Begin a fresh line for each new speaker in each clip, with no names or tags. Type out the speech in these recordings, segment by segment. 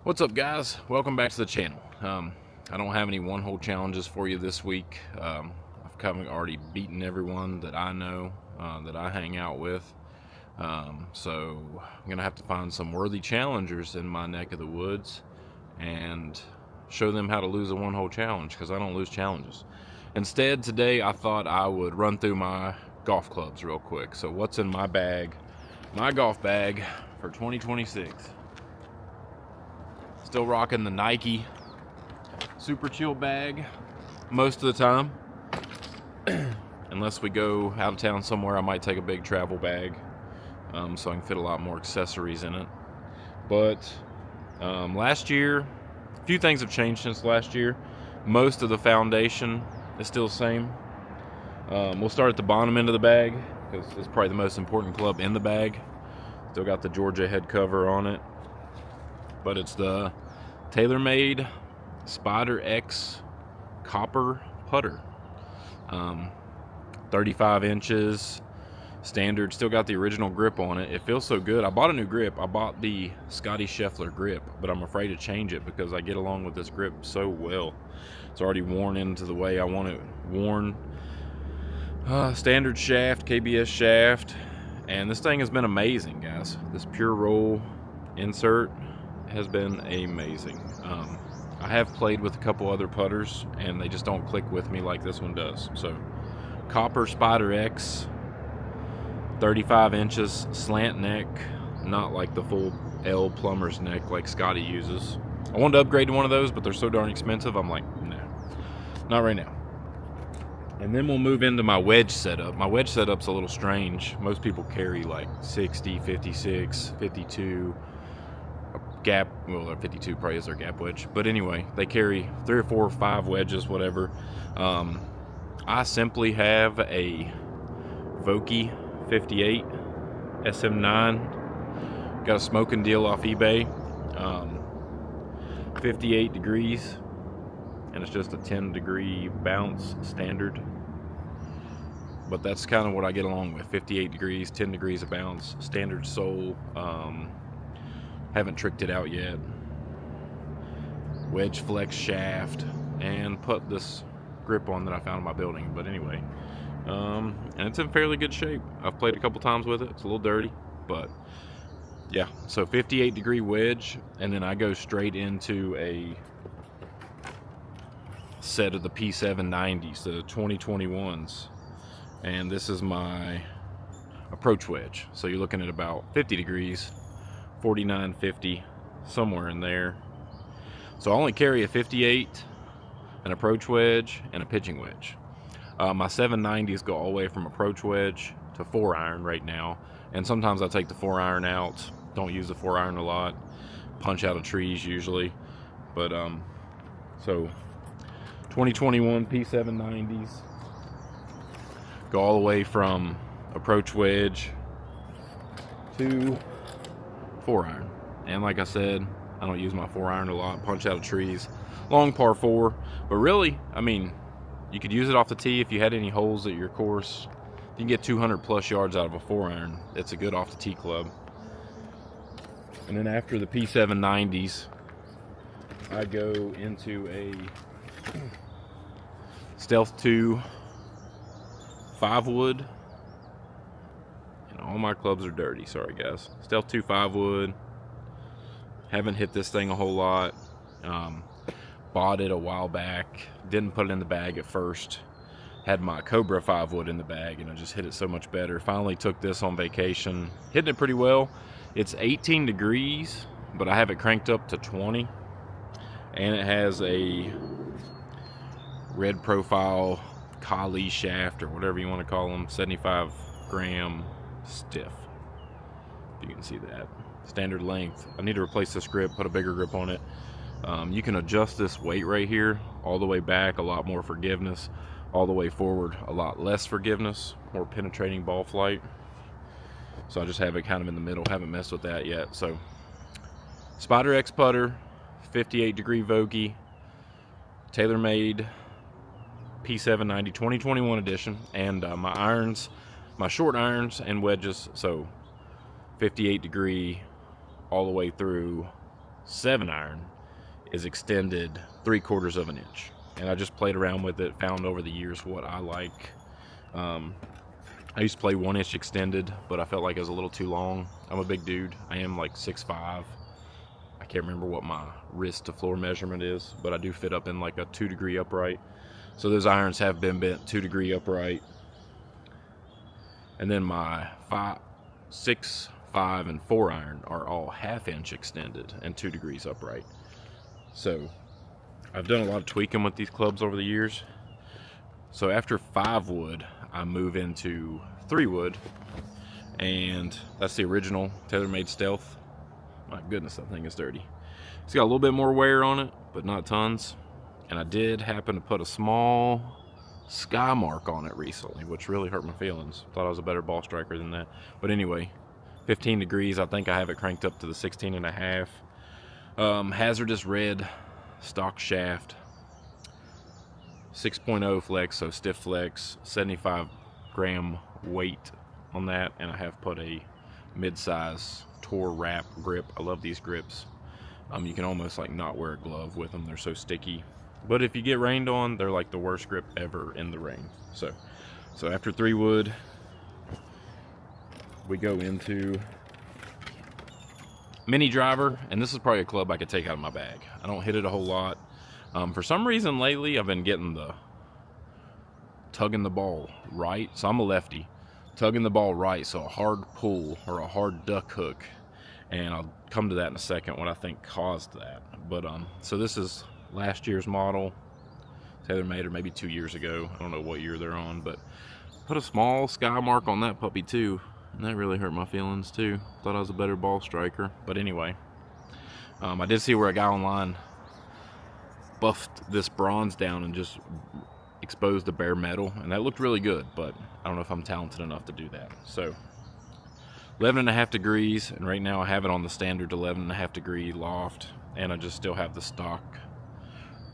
What's up, guys? Welcome back to the channel. I don't have any one-hole challenges for you this week. I've kind of already beaten everyone that I know, that I hang out with. So I'm gonna have to find some worthy challengers in my neck of the woods and show them how to lose a one-hole challenge, because I don't lose challenges. Instead, today I thought I would run through my golf clubs real quick. So what's in my bag, my golf bag for 2026? Still rocking the Nike Super Chill bag most of the time. Unless we go out of town somewhere, I might take a big travel bag, so I can fit a lot more accessories in it. But last year, a few things have changed since last year. Most of the foundation is still the same. We'll start at the bottom end of the bag, because it's probably the most important club in the bag. Still got the Georgia head cover on it. But it's the TaylorMade Spider X copper putter. 35 inches, standard, still got the original grip on it. It feels so good. I bought a new grip. I bought the Scotty Scheffler grip, but I'm afraid to change it because I get along with this grip so well. It's already worn into the way I want it worn. Standard shaft, KBS shaft, and this thing has been amazing, guys. This pure roll insert has been amazing. I have played with a couple other putters and they just don't click with me like this one does. So copper Spider X, 35 inches, slant neck, not like the full L plumber's neck like Scotty uses. I wanted to upgrade to one of those, but they're so darn expensive. I'm like, no, not right now. And then we'll move into my wedge setup. My wedge setup's a little strange. Most people carry like 60, 56, 52 gap. Well, 52 probably is their gap wedge, but anyway, they carry 3 or 4 or 5 wedges, whatever. I simply have a Witb 58 SM9. Got a smoking deal off eBay. 58 degrees, and it's just a 10-degree bounce standard. But that's kind of what I get along with. 58 degrees, 10 degrees of bounce, standard sole. Haven't tricked it out yet. Wedge flex shaft, and put this grip on that I found in my building. But anyway, and it's in fairly good shape. I've played a couple times with it. It's a little dirty, but yeah. So 58 degree wedge, and then I go straight into a set of the P790s, the 2021s, and this is my approach wedge. So you're looking at about 50 degrees, 49, 50, somewhere in there. So I only carry a 58, an approach wedge, and a pitching wedge. My 790s go all the way from approach wedge to 4-iron right now, and sometimes I take the 4-iron out. Don't use the 4-iron a lot. Punch out of trees usually. But so 2021 P790s go all the way from approach wedge to 4-iron. And like I said, I don't use my 4-iron a lot. Punch out of trees. Long par 4. But really, I mean, you could use it off the tee if you had any holes at your course. You can get 200 plus yards out of a 4-iron. It's a good off the tee club. And then after the P790s, I go into a Stealth 2 5-wood. All my clubs are dirty, sorry guys. Stealth 2 5-wood. Haven't hit this thing a whole lot. Bought it a while back. Didn't put it in the bag at first. Had my Cobra 5-wood in the bag, and I just hit it so much better. Finally took this on vacation. Hitting it pretty well. It's 18 degrees, but I have it cranked up to 20. And it has a red profile Kali shaft, or whatever you want to call them. 75 gram stiff, if you can see that. Standard length. I need to replace this grip, put a bigger grip on it. You can adjust this weight right here, all the way back, a lot more forgiveness, all the way forward, a lot less forgiveness, more penetrating ball flight. So I just have it kind of in the middle, haven't messed with that yet. So Spider X putter, 58 degree Witb, TaylorMade P790 2021 edition, and my irons, my short irons and wedges, so 58 degree all the way through 7-iron is extended 3/4 of an inch. And I just played around with it, found over the years what I like. I used to play 1-inch extended, but I felt like it was a little too long. I'm a big dude. I am like 6'5". I can't remember what my wrist to floor measurement is, but I do fit up in like a 2-degree upright. So those irons have been bent 2-degree upright. And then my 6, 5, and 4 iron are all 1/2 inch extended and 2 degrees upright. So I've done a lot of tweaking with these clubs over the years. So after 5 wood, I move into 3 wood, and that's the original TaylorMade Stealth. My goodness, that thing is dirty. It's got a little bit more wear on it, but not tons. And I did happen to put a small sky mark on it recently, which really hurt my feelings. Thought I was a better ball striker than that. But anyway, 15 degrees. I think I have it cranked up to the 16.5. Hazardous red stock shaft, 6.0 flex, so stiff flex, 75-gram weight on that, and I have put a mid-size Tor wrap grip. I love these grips. You can almost like not wear a glove with them. They're so sticky. But if you get rained on, they're like the worst grip ever in the rain. So after 3 wood, we go into mini driver, and this is probably a club I could take out of my bag. I don't hit it a whole lot. For some reason lately, I've been getting the tugging the ball right. So I'm a lefty, tugging the ball right. So a hard pull or a hard duck hook, and I'll come to that in a second. What I think caused that. But so this is last year's model, TaylorMade, or maybe 2 years ago. I don't know what year they're on, but put a small sky mark on that puppy too, and that really hurt my feelings too. Thought I was a better ball striker. But anyway, I did see where a guy online buffed this bronze down and just exposed the bare metal, and that looked really good, but I don't know if I'm talented enough to do that. So 11.5 degrees, and right now I have it on the standard 11.5 degree loft, and I just still have the stock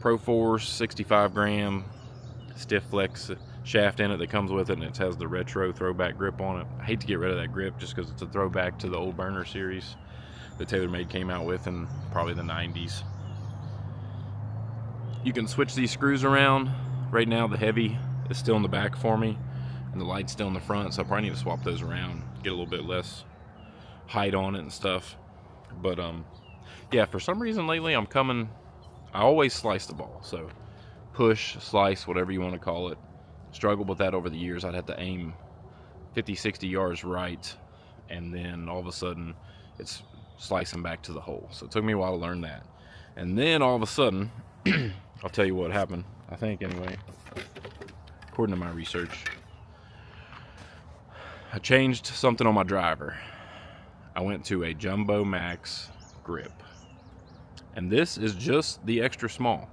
Pro Force 65-gram stiff flex shaft in it that comes with it, and it has the retro throwback grip on it. I hate to get rid of that grip just because it's a throwback to the old burner series that TaylorMade came out with in probably the 90s. You can switch these screws around. Right now the heavy is still in the back for me, and the light's still in the front, so I probably need to swap those around, get a little bit less height on it and stuff. But yeah, for some reason lately I always slice the ball. So push, slice, whatever you want to call it. Struggled with that over the years. I'd have to aim 50, 60 yards right, and then all of a sudden it's slicing back to the hole. So it took me a while to learn that. And then all of a sudden, I'll tell you what happened, I think anyway, according to my research. I changed something on my driver. I went to a Jumbo Max grip. And this is just the extra small.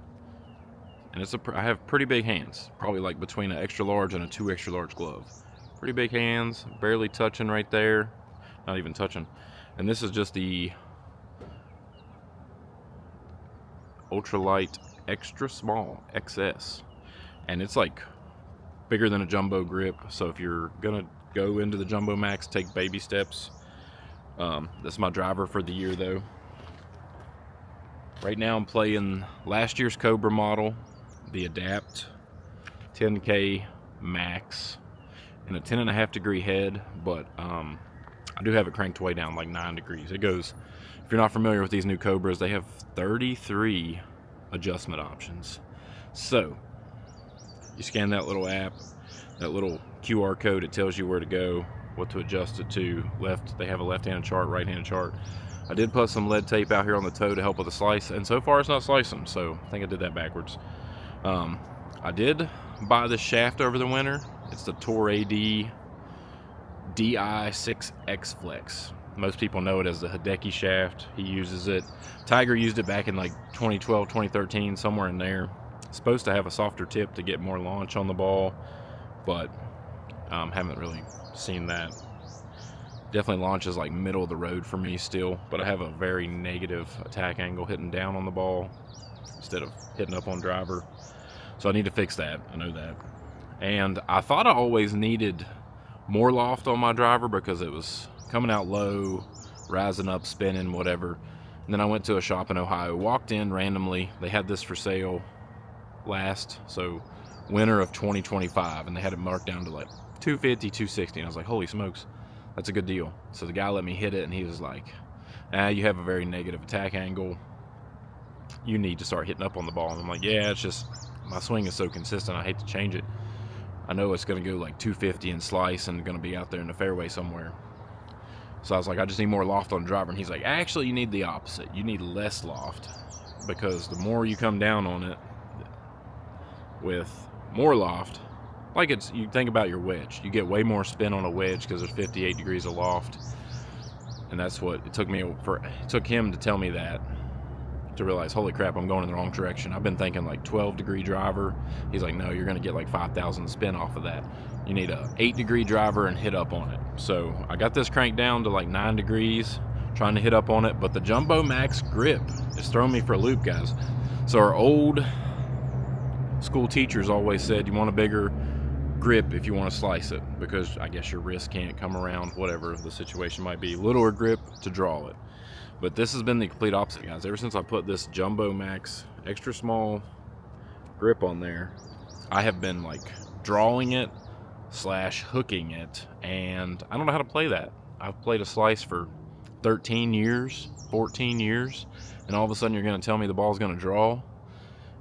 And I have pretty big hands, probably like between an extra large and a 2 extra large glove. Pretty big hands, barely touching right there, not even touching. And this is just the ultralight extra small XS, and it's like bigger than a jumbo grip. So if you're gonna go into the Jumbo Max, take baby steps. That's my driver for the year though. Right now I'm playing last year's Cobra model, the Adapt 10K Max, in a 10.5 degree head, but I do have it cranked way down like 9 degrees. It goes, if you're not familiar with these new Cobras, they have 33 adjustment options. So you scan that little app, that little QR code, it tells you where to go, what to adjust it to. They have a left-handed chart, right-handed chart. I did put some lead tape out here on the toe to help with the slice, and so far it's not slicing, so I think I did that backwards. I did buy this shaft over the winter. It's the Tor AD DI6X Flex. Most people know it as the Hideki shaft. He uses it. Tiger used it back in like 2012, 2013, somewhere in there. It's supposed to have a softer tip to get more launch on the ball, but haven't really seen that. Definitely launches like middle of the road for me still, but I have a very negative attack angle hitting down on the ball instead of hitting up on driver. So I need to fix that, I know that. And I thought I always needed more loft on my driver because it was coming out low, rising up, spinning, whatever. And then I went to a shop in Ohio, walked in randomly. They had this for sale so winter of 2025, and they had it marked down to like $250, $260, and I was like, holy smokes, that's a good deal. So the guy let me hit it, and he was like, you have a very negative attack angle. You need to start hitting up on the ball. And I'm like, yeah, it's just my swing is so consistent, I hate to change it. I know it's going to go like 250 and slice and going to be out there in the fairway somewhere. So I was like, I just need more loft on the driver. And he's like, actually, you need the opposite. You need less loft, because the more you come down on it with more loft, like you think about your wedge, you get way more spin on a wedge because there's 58 degrees of loft. And that's what it took him to tell me that, to realize, holy crap, I'm going in the wrong direction. I've been thinking like 12-degree driver. He's like, no, you're going to get like 5,000 spin off of that. You need a 8-degree driver and hit up on it. So I got this cranked down to like 9 degrees, trying to hit up on it, but the Jumbo Max grip is throwing me for a loop, guys. So our old school teachers always said you want a bigger grip if you want to slice it, because I guess your wrist can't come around, whatever the situation might be. Littler grip to draw it. But this has been the complete opposite, guys. Ever since I put this Jumbo Max extra small grip on there, I have been like drawing it / hooking it, and I don't know how to play that. I've played a slice for 13 years, 14 years, and all of a sudden you're going to tell me the ball's going to draw?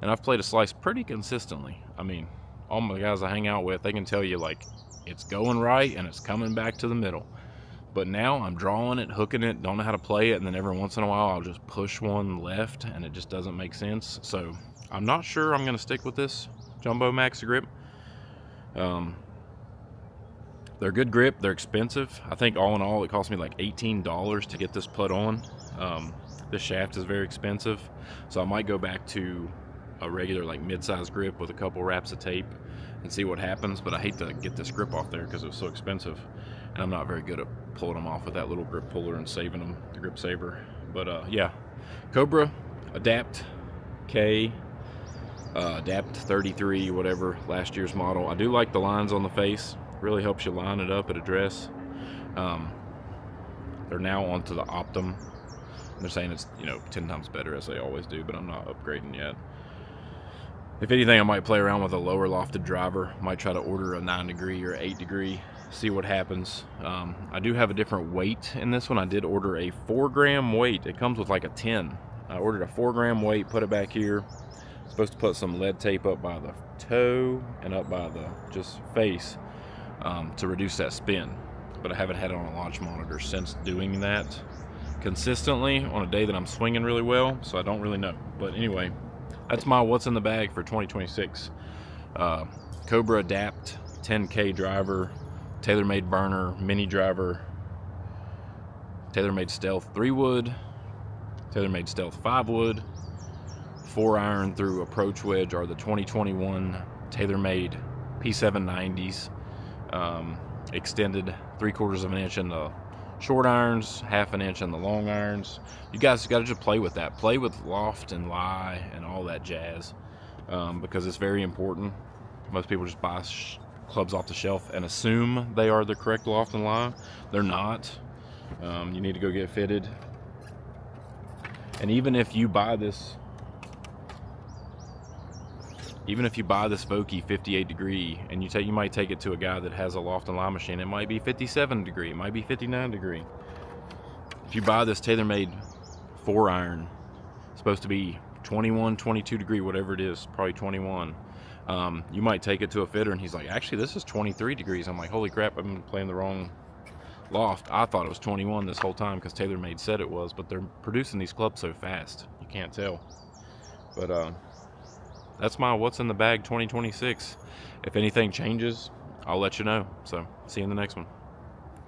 And I've played a slice pretty consistently. I mean, all my guys I hang out with, they can tell you like it's going right and it's coming back to the middle. But now I'm drawing it, hooking it, don't know how to play it, and then every once in a while I'll just push one left and it just doesn't make sense. So I'm not sure I'm going to stick with this Jumbo Max grip. They're good grip, they're expensive. I think all in all it cost me like $18 to get this put on. This shaft is very expensive, so I might go back to a regular like mid-size grip with a couple wraps of tape and see what happens. But I hate to get this grip off there because it was so expensive, and I'm not very good at pulling them off with that little grip puller and saving them, the grip saver. But yeah, Cobra Adapt K, Adapt 33, whatever, last year's model. I do like the lines on the face, really helps you line it up at address. They're now onto the Optum. They're saying it's 10 times better, as they always do, but I'm not upgrading yet. If anything, I might play around with a lower lofted driver. Might try to order a 9-degree or 8-degree, see what happens. I do have a different weight in this one. I did order a 4-gram weight. It comes with like a 10. I ordered a 4-gram weight, put it back here. Supposed to put some lead tape up by the toe and up by the just face to reduce that spin. But I haven't had it on a launch monitor since doing that consistently on a day that I'm swinging really well, so I don't really know. But anyway, that's my what's in the bag for 2026. Cobra Adapt 10K driver, TaylorMade burner, mini driver, TaylorMade Stealth 3-wood, TaylorMade Stealth 5-wood, 4-iron through approach wedge are the 2021 TaylorMade P790s, extended 3/4 of an inch in the short irons, 1/2 inch in the long irons. You guys got to just play with that. Play with loft and lie and all that jazz, because it's very important. Most people just buy clubs off the shelf and assume they are the correct loft and lie. They're not. You need to go get fitted. And even if you buy this Vokey 58-degree, and you might take it to a guy that has a loft and lie machine, it might be 57-degree, it might be 59-degree. If you buy this TaylorMade 4-iron, it's supposed to be 21, 22-degree, whatever it is, probably 21. You might take it to a fitter, and he's like, actually, this is 23 degrees. I'm like, holy crap, I've been playing the wrong loft. I thought it was 21 this whole time because TaylorMade said it was, but they're producing these clubs so fast, you can't tell. But that's my what's in the bag 2026. If anything changes, I'll let you know. So see you in the next one.